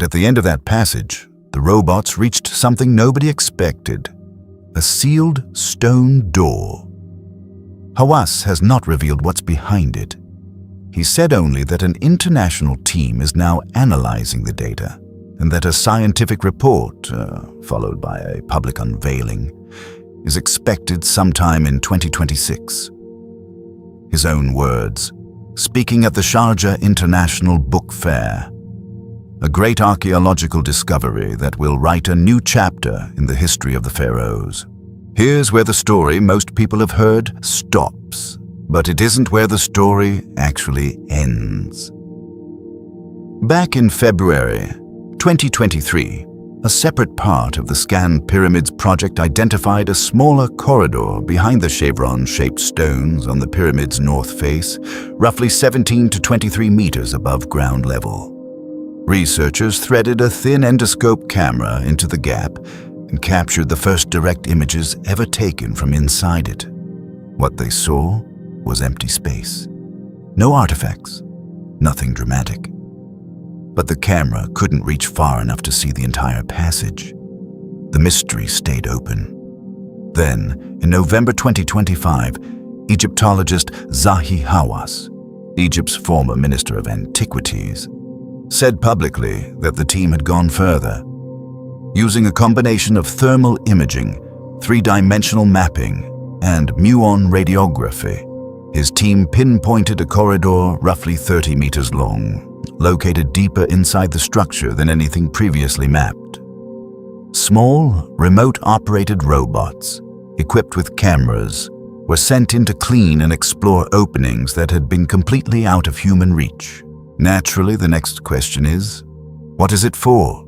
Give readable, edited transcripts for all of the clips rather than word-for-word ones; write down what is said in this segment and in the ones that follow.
And at the end of that passage, the robots reached something nobody expected: a sealed stone door. Hawass has not revealed what's behind it. He said only that an international team is now analyzing the data, and that a scientific report, followed by a public unveiling, is expected sometime in 2026. His own words, speaking at the Sharjah International Book Fair: a great archaeological discovery that will write a new chapter in the history of the pharaohs. Here's where the story most people have heard stops, but it isn't where the story actually ends. Back in February 2023, a separate part of the Scan Pyramids project identified a smaller corridor behind the chevron-shaped stones on the pyramid's north face, roughly 17 to 23 meters above ground level. Researchers threaded a thin endoscope camera into the gap and captured the first direct images ever taken from inside it. What they saw was empty space. No artifacts, nothing dramatic. But the camera couldn't reach far enough to see the entire passage. The mystery stayed open. Then, in November 2025, Egyptologist Zahi Hawass, Egypt's former Minister of Antiquities, said publicly that the team had gone further. Using a combination of thermal imaging, three-dimensional mapping, and muon radiography, his team pinpointed a corridor roughly 30 meters long, located deeper inside the structure than anything previously mapped. Small, remote-operated robots, equipped with cameras, were sent in to clean and explore openings that had been completely out of human reach. Naturally, the next question is, what is it for?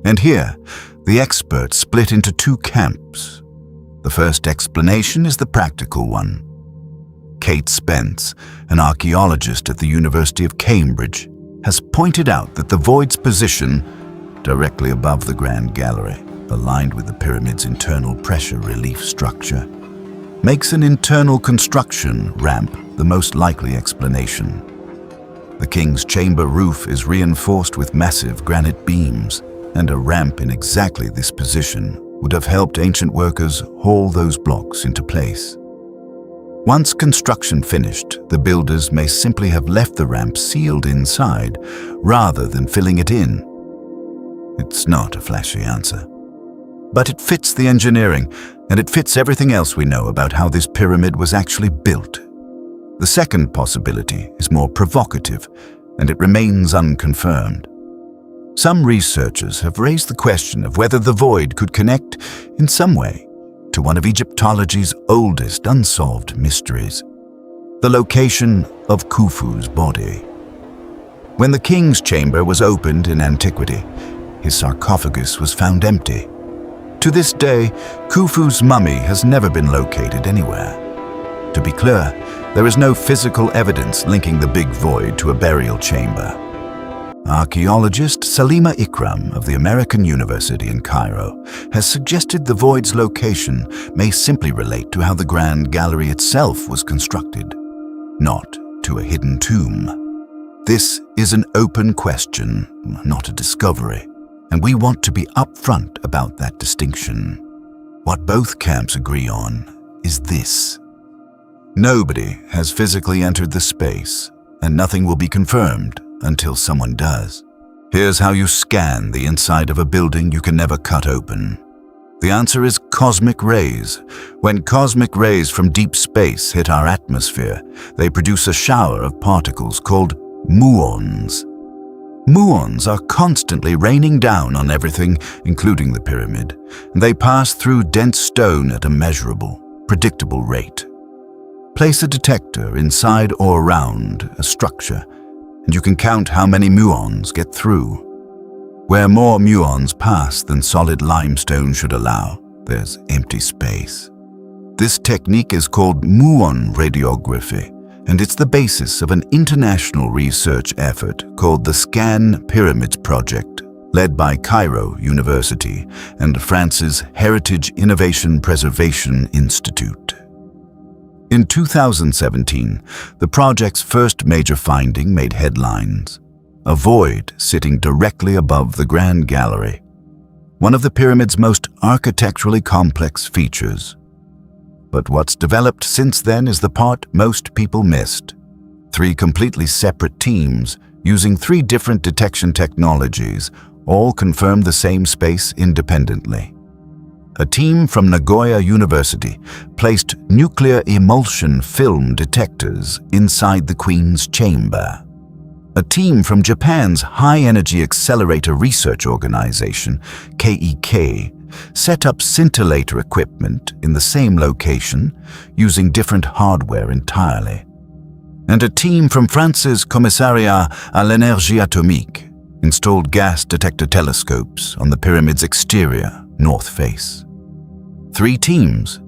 And here, the experts split into two camps. The first explanation is the practical one. Kate Spence, an archaeologist at the University of Cambridge, has pointed out that the void's position, directly above the Grand Gallery, aligned with the pyramid's internal pressure relief structure, makes an internal construction ramp the most likely explanation. The king's chamber roof is reinforced with massive granite beams, and a ramp in exactly this position would have helped ancient workers haul those blocks into place. Once construction finished, the builders may simply have left the ramp sealed inside rather than filling it in. It's not a flashy answer, but it fits the engineering, and it fits everything else we know about how this pyramid was actually built. The second possibility is more provocative, and it remains unconfirmed. Some researchers have raised the question of whether the void could connect, in some way, to one of Egyptology's oldest unsolved mysteries: the location of Khufu's body. When the king's chamber was opened in antiquity, his sarcophagus was found empty. To this day, Khufu's mummy has never been located anywhere. To be clear, there is no physical evidence linking the big void to a burial chamber. Archaeologist Salima Ikram of the American University in Cairo has suggested the void's location may simply relate to how the Grand Gallery itself was constructed, not to a hidden tomb. This is an open question, not a discovery, and we want to be upfront about that distinction. What both camps agree on is this: nobody has physically entered the space, and nothing will be confirmed until someone does. Here's how you scan the inside of a building you can never cut open. The answer is cosmic rays. When cosmic rays from deep space hit our atmosphere, they produce a shower of particles called muons. Muons are constantly raining down on everything, including the pyramid, and they pass through dense stone at a measurable, predictable rate. Place a detector inside or around a structure, and you can count how many muons get through. Where more muons pass than solid limestone should allow, there's empty space. This technique is called muon radiography, and it's the basis of an international research effort called the Scan Pyramids Project, led by Cairo University and France's Heritage Innovation Preservation Institute. In 2017, the project's first major finding made headlines: a void sitting directly above the Grand Gallery, one of the pyramid's most architecturally complex features. But what's developed since then is the part most people missed. 3 completely separate teams, using 3 different detection technologies, all confirmed the same space independently. A team from Nagoya University placed nuclear emulsion film detectors inside the Queen's chamber. A team from Japan's High-Energy Accelerator Research Organization, KEK, set up scintillator equipment in the same location, using different hardware entirely. And a team from France's Commissariat à l'Énergie Atomique installed gas detector telescopes on the pyramid's exterior north face. 3 teams,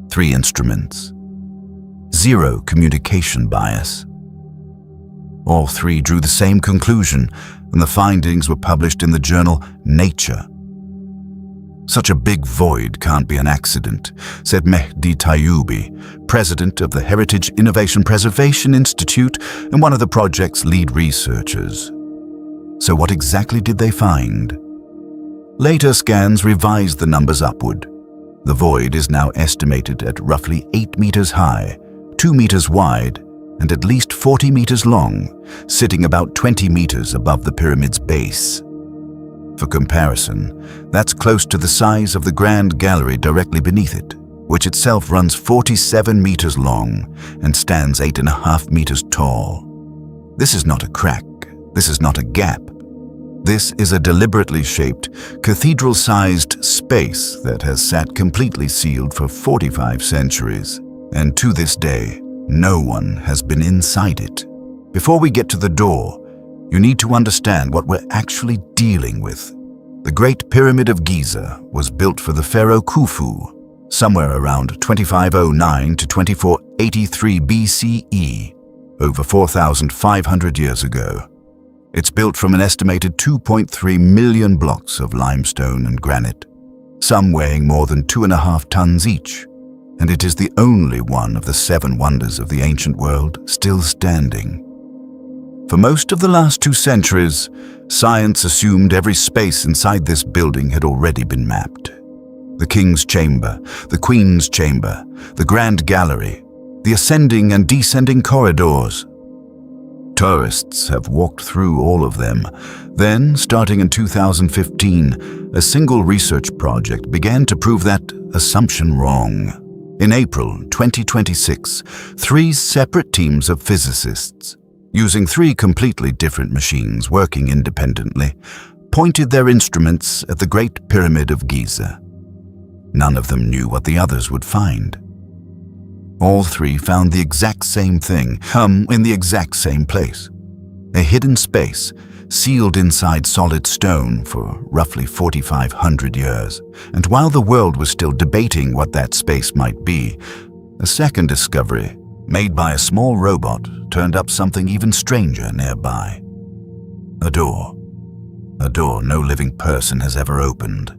3 instruments, 0 communication bias. All 3 drew the same conclusion, and the findings were published in the journal Nature. Such a big void can't be an accident, said Mehdi Tayoubi, president of the Heritage Innovation Preservation Institute and one of the project's lead researchers. So what exactly did they find? Later scans revised the numbers upward. The void is now estimated at roughly 8 meters high, 2 meters wide, and at least 40 meters long, sitting about 20 meters above the pyramid's base. For comparison, that's close to the size of the Grand Gallery directly beneath it, which itself runs 47 meters long and stands 8.5 meters tall. This is not a crack. This is not a gap. This is a deliberately shaped, cathedral-sized space that has sat completely sealed for 45 centuries, and to this day, no one has been inside it. Before we get to the door, you need to understand what we're actually dealing with. The Great Pyramid of Giza was built for the pharaoh Khufu, somewhere around 2509 to 2483 BCE, over 4,500 years ago. It's built from an estimated 2.3 million blocks of limestone and granite, some weighing more than 2.5 tons each, and it is the only one of the 7 wonders of the ancient world still standing. For most of the last 2 centuries, science assumed every space inside this building had already been mapped. The King's Chamber, the Queen's Chamber, the Grand Gallery, the ascending and descending corridors. Tourists have walked through all of them. Then, starting in 2015, a single research project began to prove that assumption wrong. In April 2026, 3 separate teams of physicists, using 3 completely different machines working independently, pointed their instruments at the Great Pyramid of Giza. None of them knew what the others would find. All 3 found the exact same thing, in the exact same place. A hidden space, sealed inside solid stone for roughly 4,500 years. And while the world was still debating what that space might be, a second discovery, made by a small robot, turned up something even stranger nearby. A door. A door no living person has ever opened.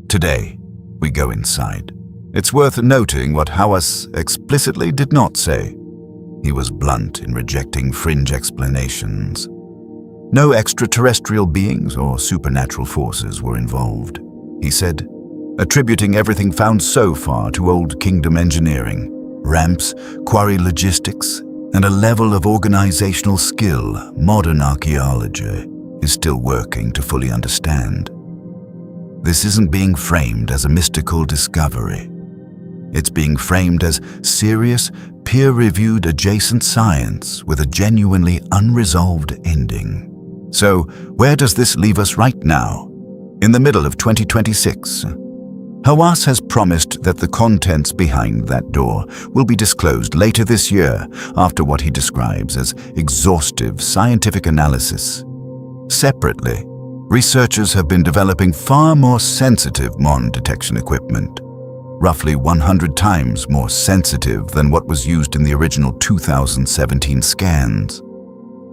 Today, we go inside. It's worth noting what Hawass explicitly did not say. He was blunt in rejecting fringe explanations. No extraterrestrial beings or supernatural forces were involved, he said, attributing everything found so far to Old Kingdom engineering, ramps, quarry logistics, and a level of organizational skill modern archaeology is still working to fully understand. This isn't being framed as a mystical discovery. It's being framed as serious, peer-reviewed adjacent science with a genuinely unresolved ending. So, where does this leave us right now? In the middle of 2026. Hawass has promised that the contents behind that door will be disclosed later this year after what he describes as exhaustive scientific analysis. Separately, researchers have been developing far more sensitive muon detection equipment, roughly 100 times more sensitive than what was used in the original 2017 scans,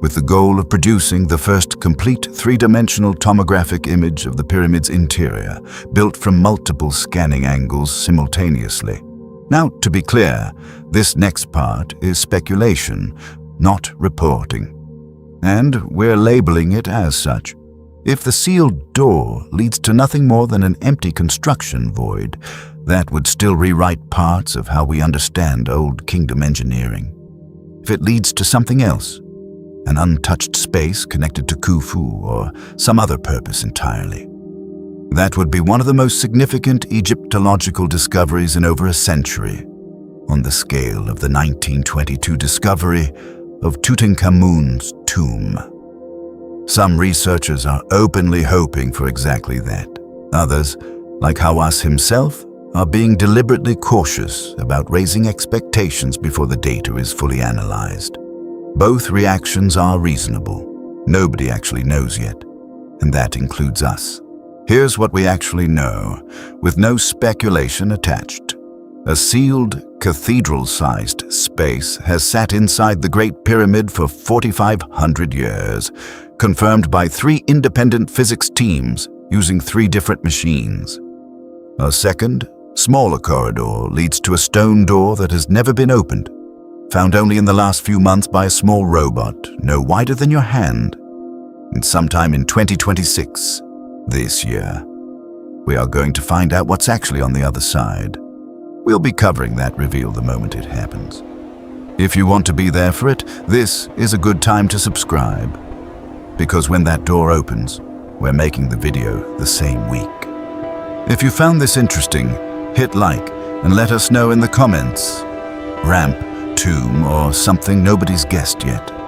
with the goal of producing the first complete 3-dimensional tomographic image of the pyramid's interior, built from multiple scanning angles simultaneously. Now, to be clear, this next part is speculation, not reporting. and we're labeling it as such. If the sealed door leads to nothing more than an empty construction void, that would still rewrite parts of how we understand Old Kingdom engineering. If it leads to something else, an untouched space connected to Khufu or some other purpose entirely, that would be one of the most significant Egyptological discoveries in over a century, on the scale of the 1922 discovery of Tutankhamun's tomb. Some researchers are openly hoping for exactly that. Others, like Hawass himself, are being deliberately cautious about raising expectations before the data is fully analyzed. Both reactions are reasonable. Nobody actually knows yet, and that includes us. Here's what we actually know, with no speculation attached. A sealed, cathedral-sized space has sat inside the Great Pyramid for 4,500 years, confirmed by 3 independent physics teams using 3 different machines. A second, smaller corridor leads to a stone door that has never been opened, found only in the last few months by a small robot no wider than your hand. And sometime in 2026, this year, we are going to find out what's actually on the other side. We'll be covering that reveal the moment it happens. If you want to be there for it, this is a good time to subscribe, because when that door opens, we're making the video the same week. If you found this interesting, hit like and let us know in the comments. Ramp, tomb, or something nobody's guessed yet.